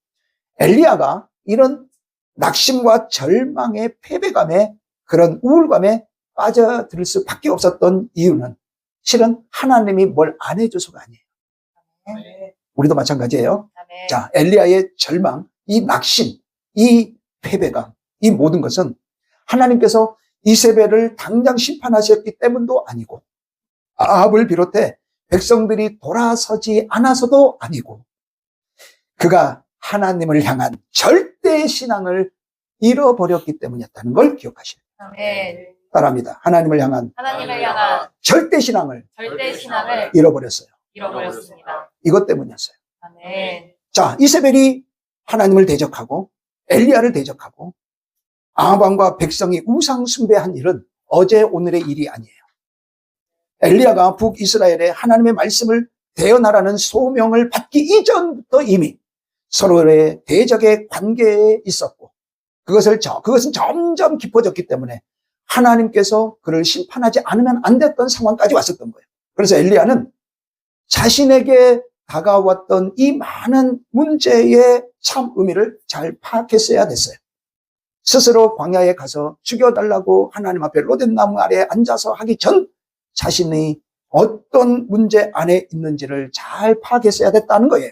엘리야가 이런 낙심과 절망의 패배감에 그런 우울감에 빠져들 수밖에 없었던 이유는 실은 하나님이 뭘 안 해줘서가 아니에요. 아멘. 우리도 마찬가지예요. 아멘. 자, 엘리야의 절망, 이 낙심, 이 패배감, 이 모든 것은 하나님께서 이세벨을 당장 심판하셨기 때문도 아니고 아합을 비롯해 백성들이 돌아서지 않아서도 아니고 그가 하나님을 향한 절대 신앙을 잃어버렸기 때문이었다는 걸 기억하시오. 아멘. 따라합니다. 하나님을 향한 절대 신앙을 잃어버렸어요. 잃어버렸습니다. 이것 때문이었어요. 아멘. 자, 이세벨이 하나님을 대적하고 엘리야를 대적하고 아합 왕과 백성이 우상 숭배한 일은 어제 오늘의 일이 아니에요. 엘리야가 북이스라엘에 하나님의 말씀을 대언하라는 소명을 받기 이전부터 이미 서로의 대적의 관계에 있었고 그것은 점점 깊어졌기 때문에 하나님께서 그를 심판하지 않으면 안 됐던 상황까지 왔었던 거예요. 그래서 엘리야는 자신에게 다가왔던 이 많은 문제의 참 의미를 잘 파악했어야 됐어요. 스스로 광야에 가서 죽여달라고 하나님 앞에 로뎀나무 아래에 앉아서 하기 전 자신이 어떤 문제 안에 있는지를 잘 파악했어야 됐다는 거예요.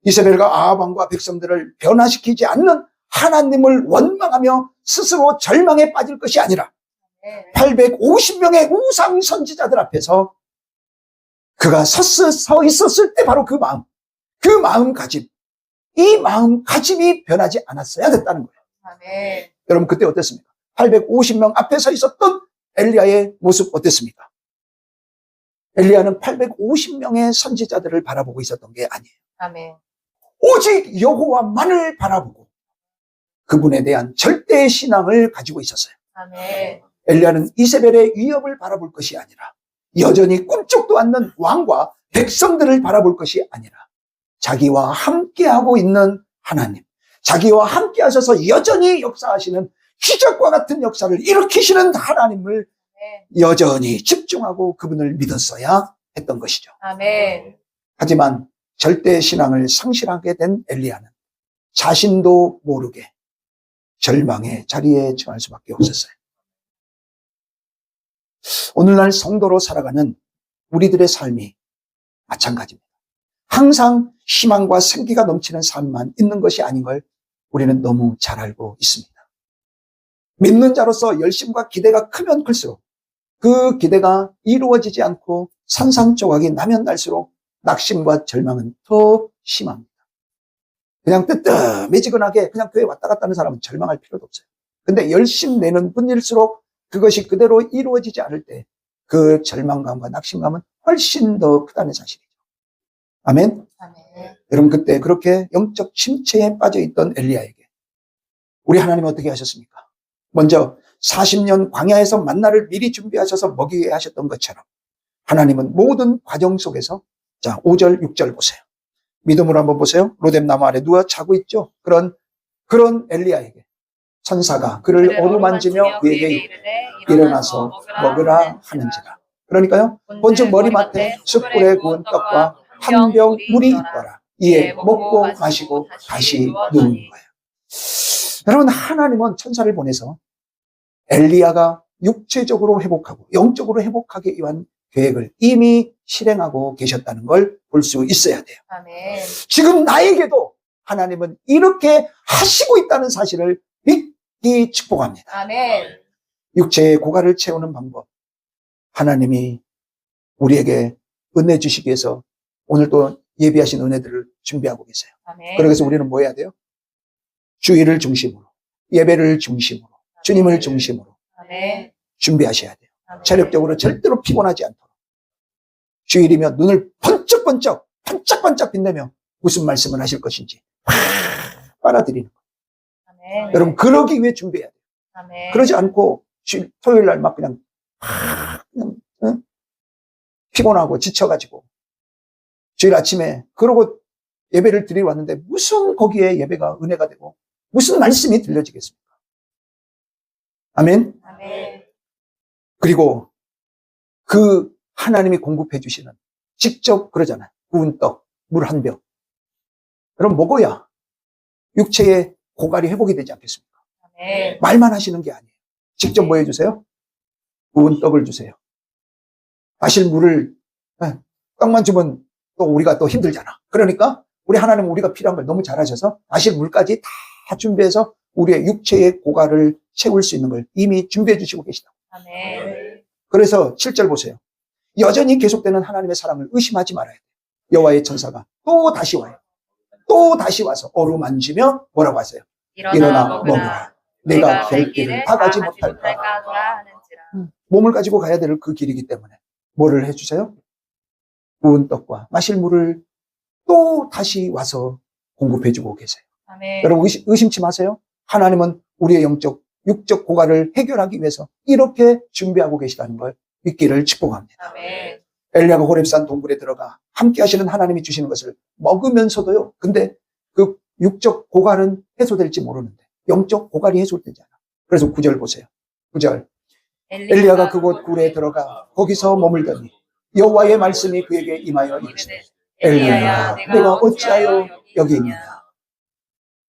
이세벨과 아합 왕과 백성들을 변화시키지 않는 하나님을 원망하며 스스로 절망에 빠질 것이 아니라 850명의 우상 선지자들 앞에서 그가 서 있었을 때 바로 그 마음가짐, 이 마음가짐이 변하지 않았어야 됐다는 거예요. 아멘. 여러분 그때 어땠습니까? 850명 앞에 서 있었던 엘리야의 모습 어땠습니까? 엘리야는 850명의 선지자들을 바라보고 있었던 게 아니에요. 아멘. 오직 여호와만을 바라보고 그분에 대한 절대 신앙을 가지고 있었어요. 아멘. 엘리야는 이세벨의 위협을 바라볼 것이 아니라 여전히 꿈쩍도 않는 왕과 백성들을 바라볼 것이 아니라 자기와 함께하고 있는 하나님, 자기와 함께 하셔서 여전히 역사하시는 기적과 같은 역사를 일으키시는 하나님을 네. 여전히 집중하고 그분을 믿었어야 했던 것이죠. 아멘. 하지만 절대 신앙을 상실하게 된 엘리야는 자신도 모르게 절망의 자리에 처할 수밖에 없었어요. 오늘날 성도로 살아가는 우리들의 삶이 마찬가지입니다. 항상 희망과 생기가 넘치는 삶만 있는 것이 아닌 걸 우리는 너무 잘 알고 있습니다. 믿는 자로서 열심과 기대가 크면 클수록 그 기대가 이루어지지 않고 산산조각이 나면 날수록 낙심과 절망은 더 심합니다. 그냥 뜨뜻해지근하게 그냥 교회 왔다 갔다 하는 사람은 절망할 필요도 없어요. 근데 열심 내는 분일수록 그것이 그대로 이루어지지 않을 때 그 절망감과 낙심감은 훨씬 더 크다는 사실이죠. 아멘? 아멘. 여러분, 그때 그렇게 영적 침체에 빠져있던 엘리야에게 우리 하나님은 어떻게 하셨습니까? 먼저 40년 광야에서 만나를 미리 준비하셔서 먹이게 하셨던 것처럼 하나님은 모든 과정 속에서, 자, 5절, 6절 보세요. 믿음으로 한번 보세요. 로뎀나무 아래 누워 자고 있죠. 그런 엘리야에게 천사가 그를 어루만지며 그에게 이르되 일어나서 먹으라 하는지라. 그러니까요, 본즉 머리맡에 숯불에 구운 떡과 한 병 물이 있더라. 이에 먹고 마시고 다시 누운 거예요. 여러분, 하나님은 천사를 보내서 엘리야가 육체적으로 회복하고 영적으로 회복하기 위한 계획을 이미 실행하고 계셨다는 걸 볼 수 있어야 돼요. 아멘. 지금 나에게도 하나님은 이렇게 하시고 있다는 사실을 믿기 축복합니다. 아멘. 육체의 고갈을 채우는 방법, 하나님이 우리에게 은혜 주시기 위해서 오늘 또 예비하신 은혜들을 준비하고 계세요. 아멘. 그래서 우리는 뭐 해야 돼요? 주일을 중심으로, 예배를 중심으로, 주님을 중심으로 아멘. 준비하셔야 돼요. 아멘. 체력적으로 절대로 피곤하지 않도록. 주일이면 눈을 반짝반짝 빛내며 무슨 말씀을 하실 것인지 빨아들이는 거예요. 아멘. 여러분, 그러기 위해 준비해야 돼요. 아멘. 그러지 않고 토요일 날 막 그냥 피곤하고 지쳐가지고 주일 아침에 그러고 예배를 드리러 왔는데 무슨 거기에 예배가 은혜가 되고 무슨 말씀이 들려지겠습니까? 아멘. 아멘. 그리고 그 하나님이 공급해 주시는, 직접 그러잖아요. 구운 떡, 물 한 병. 그럼 먹어야 육체의 고갈이 회복이 되지 않겠습니까? 아멘. 말만 하시는 게 아니에요. 직접 뭐 해주세요? 구운 떡을 주세요. 마실 물을, 떡만 주면 또 우리가 또 힘들잖아. 그러니까 우리 하나님은 우리가 필요한 걸 너무 잘하셔서 마실 물까지 다 준비해서 우리의 육체의 고갈을 채울 수 있는 걸 이미 준비해 주시고 계시다. 아멘. 그래서 7절 보세요. 여전히 계속되는 하나님의 사랑을 의심하지 말아야 돼요. 여호와의 천사가 또 다시 와요. 또 다시 와서 어루만지며 뭐라고 하세요? 일어나 먹으라. 내가 갈 길을 다 가지 못할까? 하는지라. 몸을 가지고 가야 될 그 길이기 때문에 뭐를 해주세요? 구운 떡과 마실 물을 또 다시 와서 공급해주고 계세요. 아멘. 여러분, 의심치 마세요. 하나님은 우리의 육적 고갈을 해결하기 위해서 이렇게 준비하고 계시다는 걸 믿기를 축복합니다. 아멘. 엘리야가 호렙산 동굴에 들어가 함께 하시는 하나님이 주시는 것을 먹으면서도요. 근데 그 육적 고갈은 해소될지 모르는데 영적 고갈이 해소되지 않아. 그래서 9절 보세요. 9절. 엘리야가 그곳 굴에 들어가 거기서 머물더니 여호와의 말씀이 그에게 임하여 이르시되 엘리야야, 내가 어찌하여 여기 있느냐.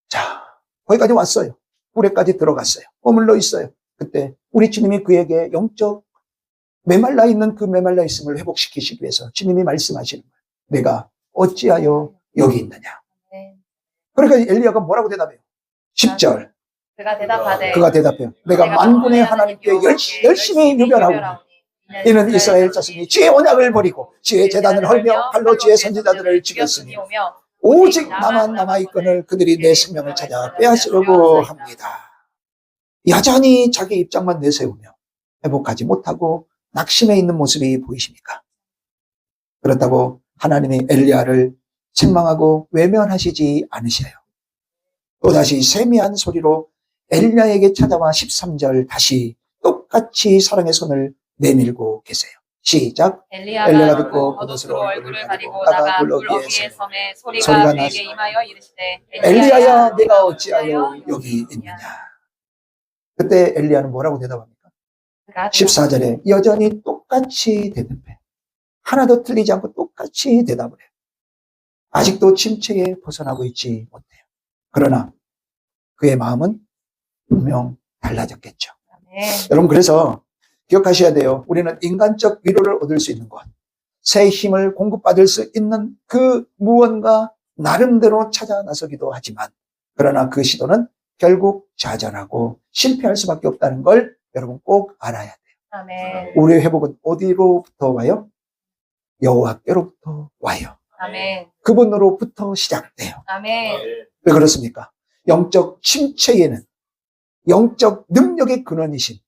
자, 거기까지 왔어요. 굴에까지 들어갔어요. 머물러 있어요. 그때 우리 주님이 그에게 영적 메말라 있는 그 메말라 있음을 회복시키시기 위해서 주님이 말씀하시는 거예요. 내가 어찌하여 여기 있느냐. 그러니까 엘리야가 뭐라고 대답해요? 10절. 그가 대답해요. 내가 만군의 하나님께 열심히 유별하고 이는 이스라엘 자손이 주의 언약을 버리고 주의 제단을 헐며 발로 주의 선지자들을 죽였으니 오직 나만 남아있거늘 그들이 내 생명을 찾아 빼앗으려고 합니다. 여전히 자기 입장만 내세우며 회복하지 못하고 낙심해 있는 모습이 보이십니까? 그렇다고 하나님이 엘리야를 책망하고 외면하시지 않으셔요. 또다시 세미한 소리로 엘리야에게 찾아와 13절 다시 똑같이 사랑의 손을 내밀고 계세요. 시작. 엘리야가 듣고 겉옷으로 얼굴을 가리고 나가 물 어귀에 섬에 소리가 그에게 임하여 이르시되 엘리야야 내가 어찌하여 여기 있느냐. 그때 엘리야는 뭐라고 대답합니까? 14절에 여전히 똑같이 대답해. 하나도 틀리지 않고 똑같이 대답을 해요. 아직도 침체에 벗어나고 있지 못해요. 그러나 그의 마음은 분명 달라졌겠죠. 여러분, 그래서 기억하셔야 돼요. 우리는 인간적 위로를 얻을 수 있는 것, 새 힘을 공급받을 수 있는 그 무언가 나름대로 찾아 나서기도 하지만, 그러나 그 시도는 결국 좌절하고 실패할 수밖에 없다는 걸 여러분 꼭 알아야 돼요. 아멘. 우리의 회복은 어디로부터 와요? 여호와께로부터 와요. 아멘. 그분으로부터 시작돼요. 아멘. 왜 그렇습니까? 영적 침체에는 영적 능력의 근원이신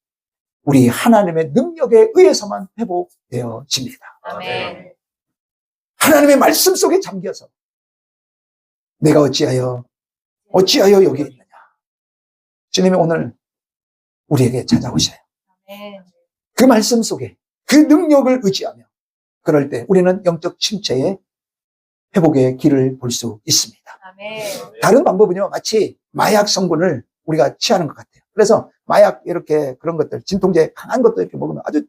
우리 하나님의 능력에 의해서만 회복되어집니다. 아멘. 하나님의 말씀 속에 잠겨서 내가 어찌하여 여기 있느냐. 주님이 오늘 우리에게 찾아오셔요. 아멘. 그 말씀 속에 그 능력을 의지하며 그럴 때 우리는 영적 침체의 회복의 길을 볼 수 있습니다. 아멘. 다른 방법은요, 마치 마약 성분을 우리가 취하는 것 같아요. 그래서 마약 이렇게 그런 것들, 진통제 강한 것도 이렇게 먹으면 아주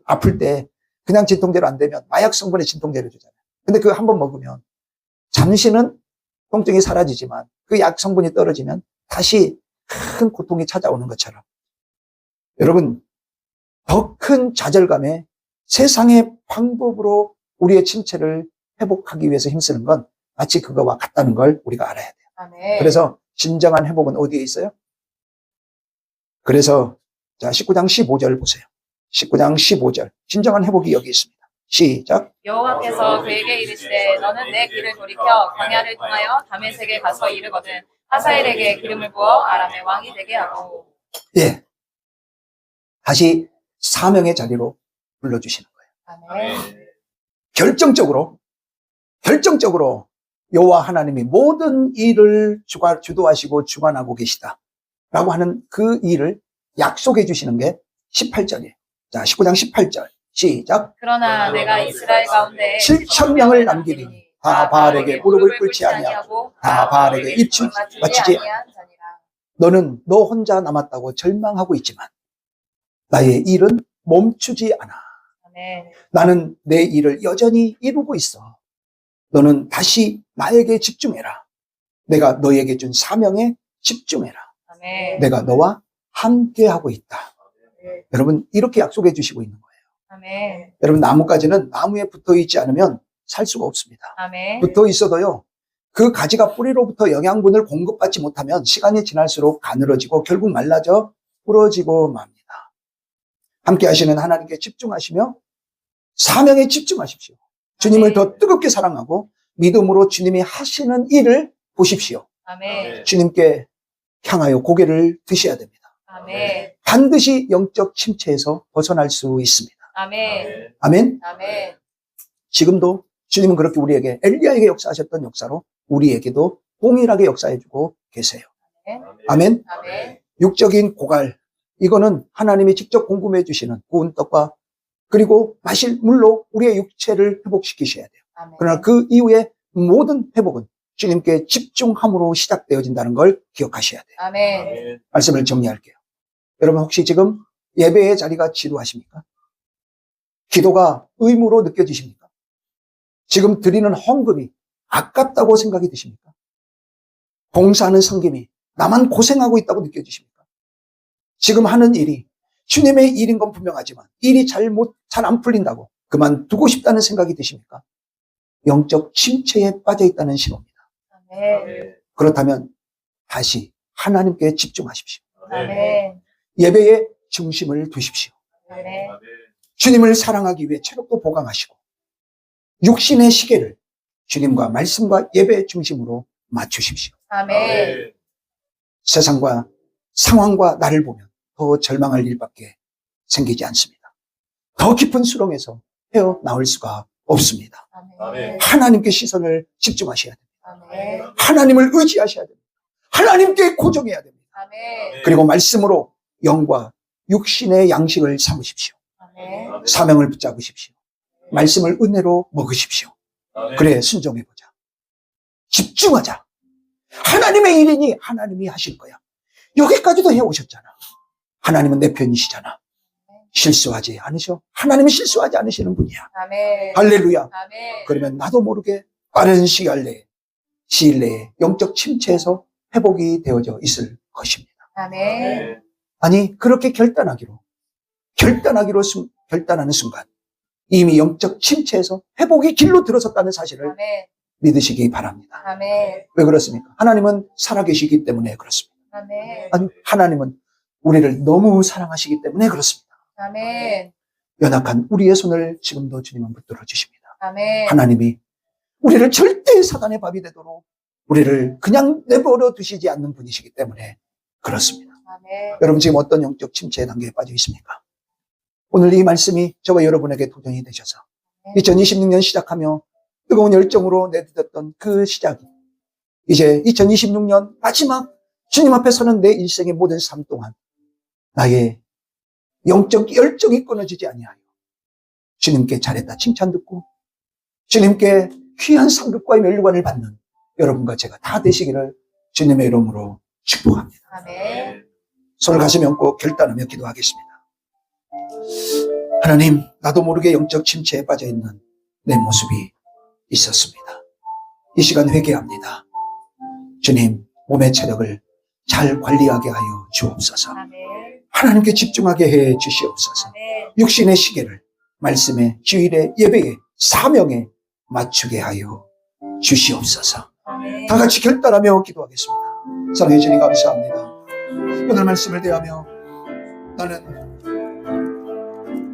아플 때 그냥 진통제로 안 되면 마약 성분의 진통제를 주잖아요. 근데 그거 한번 먹으면 잠시는 통증이 사라지지만 그 약 성분이 떨어지면 다시 큰 고통이 찾아오는 것처럼 여러분, 더 큰 좌절감에 세상의 방법으로 우리의 침체를 회복하기 위해서 힘쓰는 건 마치 그거와 같다는 걸 우리가 알아야 돼요. 아멘. 그래서 진정한 회복은 어디에 있어요? 그래서 자 19장 15절 보세요. 19장 15절 진정한 회복이 여기 있습니다. 시작. 여호와께서 그에게 이르시되 너는 내 길을 돌이켜 광야를 통하여 다메섹에 가서 이르거든 하사엘에게 기름을 부어 아람의 왕이 되게 하고. 예. 다시 사명의 자리로 불러주시는 거예요. 아멘. 결정적으로 여호와 하나님이 모든 일을 주도하시고 주관하고 계시다라고 하는 그 일을 약속해 주시는 게 18절이에요. 자, 19장 18절 시작. 그러나 내가 이스라엘 가운데 7,000명을 남기니 다 바알에게 무릎을 꿇지 아니하고 다 바알에게 입을 맞추지 아니한 자니라. 너는 너 혼자 남았다고 절망하고 있지만 나의 일은 멈추지 않아. 아멘. 나는 내 일을 여전히 이루고 있어. 너는 다시 나에게 집중해라. 내가 너에게 준 사명에 집중해라. 아멘. 내가 너와 함께하고 있다. 네. 여러분, 이렇게 약속해 주시고 있는 거예요. 아멘. 여러분, 나뭇가지는 나무에 붙어 있지 않으면 살 수가 없습니다. 아멘. 붙어 있어도요, 그 가지가 뿌리로부터 영양분을 공급받지 못하면 시간이 지날수록 가늘어지고 결국 말라져 부러지고 맙니다. 함께 하시는 하나님께 집중하시며 사명에 집중하십시오. 주님을 더 뜨겁게 사랑하고 믿음으로 주님이 하시는 일을 보십시오. 아멘. 주님께 향하여 고개를 드셔야 됩니다. 아멘. 반드시 영적 침체에서 벗어날 수 있습니다. 아멘. 아멘. 아멘. 지금도 주님은 그렇게 우리에게 엘리야에게 역사하셨던 역사로 우리에게도 동일하게 역사해주고 계세요. 아멘. 아멘. 육적인 고갈, 이거는 하나님이 직접 공급해 주시는 구운 떡과 그리고 마실 물로 우리의 육체를 회복시키셔야 돼요. 아멘. 그러나 그 이후에 모든 회복은 주님께 집중함으로 시작되어진다는 걸 기억하셔야 돼요. 아멘. 말씀을 정리할게요. 여러분, 혹시 지금 예배의 자리가 지루하십니까? 기도가 의무로 느껴지십니까? 지금 드리는 헌금이 아깝다고 생각이 드십니까? 봉사하는 섬김이 나만 고생하고 있다고 느껴지십니까? 지금 하는 일이 주님의 일인 건 분명하지만 일이 잘 안 풀린다고 그만두고 싶다는 생각이 드십니까? 영적 침체에 빠져 있다는 신호입니다. 아멘. 그렇다면 다시 하나님께 집중하십시오. 아멘. 예배의 중심을 두십시오. 아멘. 주님을 사랑하기 위해 체력도 보강하시고 육신의 시계를 주님과 말씀과 예배의 중심으로 맞추십시오. 아멘. 세상과 상황과 나를 보면 더 절망할 일밖에 생기지 않습니다. 더 깊은 수렁에서 헤어나올 수가 없습니다. 아멘. 하나님께 시선을 집중하셔야 됩니다. 아멘. 하나님을 의지하셔야 됩니다. 하나님께 고정해야 됩니다. 아멘. 그리고 말씀으로 영과 육신의 양식을 삼으십시오. 아멘. 아멘. 사명을 붙잡으십시오. 말씀을 은혜로 먹으십시오. 그래, 순종해보자. 집중하자. 하나님의 일이니 하나님이 하실 거야. 여기까지도 해오셨잖아. 하나님은 내 편이시잖아. 실수하지 않으셔. 하나님은 실수하지 않으시는 분이야. 아멘. 할렐루야. 아멘. 그러면 나도 모르게 빠른 시일 내에 영적 침체에서 회복이 되어져 있을 것입니다. 아멘. 아니, 그렇게 결단하는 순간 이미 영적 침체에서 회복의 길로 들어섰다는 사실을 아멘. 믿으시기 바랍니다. 아멘. 왜 그렇습니까? 하나님은 살아계시기 때문에 그렇습니다. 아멘. 아니, 하나님은 우리를 너무 사랑하시기 때문에 그렇습니다. 아멘. 연약한 우리의 손을 지금도 주님은 붙들어 주십니다. 아멘. 하나님이 우리를 절대 사단의 밥이 되도록 우리를 그냥 내버려 두시지 않는 분이시기 때문에 그렇습니다. 아멘. 여러분 지금 어떤 영적 침체의 단계에 빠져 있습니까? 오늘 이 말씀이 저와 여러분에게 도전이 되셔서 2026년 시작하며 뜨거운 열정으로 내딛었던 그 시작이 이제 2026년 마지막 주님 앞에 서는 내 일생의 모든 삶 동안 나의 영적 열정이 끊어지지 아니하여 주님께 잘했다 칭찬 듣고 주님께 귀한 상급과의 면류관을 받는 여러분과 제가 다 되시기를 주님의 이름으로 축복합니다. 아멘. 손을 가슴에 얹고 결단하며 기도하겠습니다. 하나님, 나도 모르게 영적 침체에 빠져 있는 내 모습이 있었습니다. 이 시간 회개합니다. 주님, 몸의 체력을 잘 관리하게 하여 주옵소서. 아멘. 하나님께 집중하게 해 주시옵소서. 아멘. 육신의 시계를 말씀의 주일의 예배의 사명에 맞추게 하여 주시옵소서. 아멘. 다 같이 결단하며 기도하겠습니다. 사랑해 주님 감사합니다. 오늘 말씀을 대하며 나는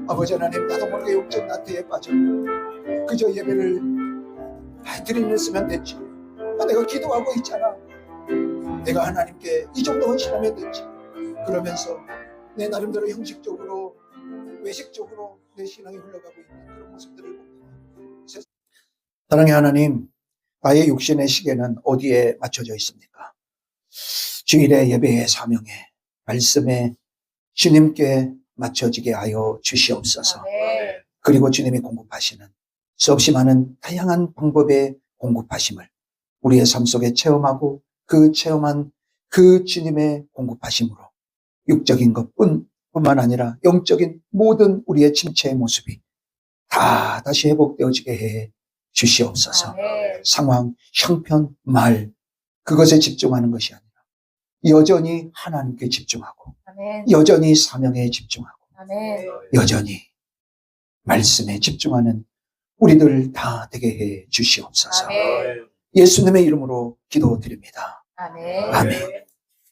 아버지 하나님 나도 모르게 영적 나태에 빠져 그저 예배를 드리는 쓰면 됐지. 내가 기도하고 있잖아. 내가 하나님께 이 정도 헌신하면 됐지. 그러면서 내 나름대로 형식적으로 외식적으로 내 신앙이 흘러가고 있는 그런 모습들을 봅니다. 사랑의 하나님, 나의 육신의 시계는 어디에 맞춰져 있습니까? 주일의 예배의 사명에 말씀에 주님께 맞춰지게 하여 주시옵소서. 아멘. 그리고 주님이 공급하시는 수없이 많은 다양한 방법의 공급하심을 우리의 삶 속에 체험하고 그 체험한 그 주님의 공급하심으로 육적인 것뿐만 아니라 영적인 모든 우리의 침체의 모습이 다 다시 회복되어지게 해 주시옵소서. 아멘. 상황, 형편, 말 그것에 집중하는 것이 아니라 여전히 하나님께 집중하고 아멘. 여전히 사명에 집중하고 아멘. 여전히 말씀에 집중하는 우리들 다 되게 해 주시옵소서. 아멘. 예수님의 이름으로 기도드립니다. 아멘. 아멘.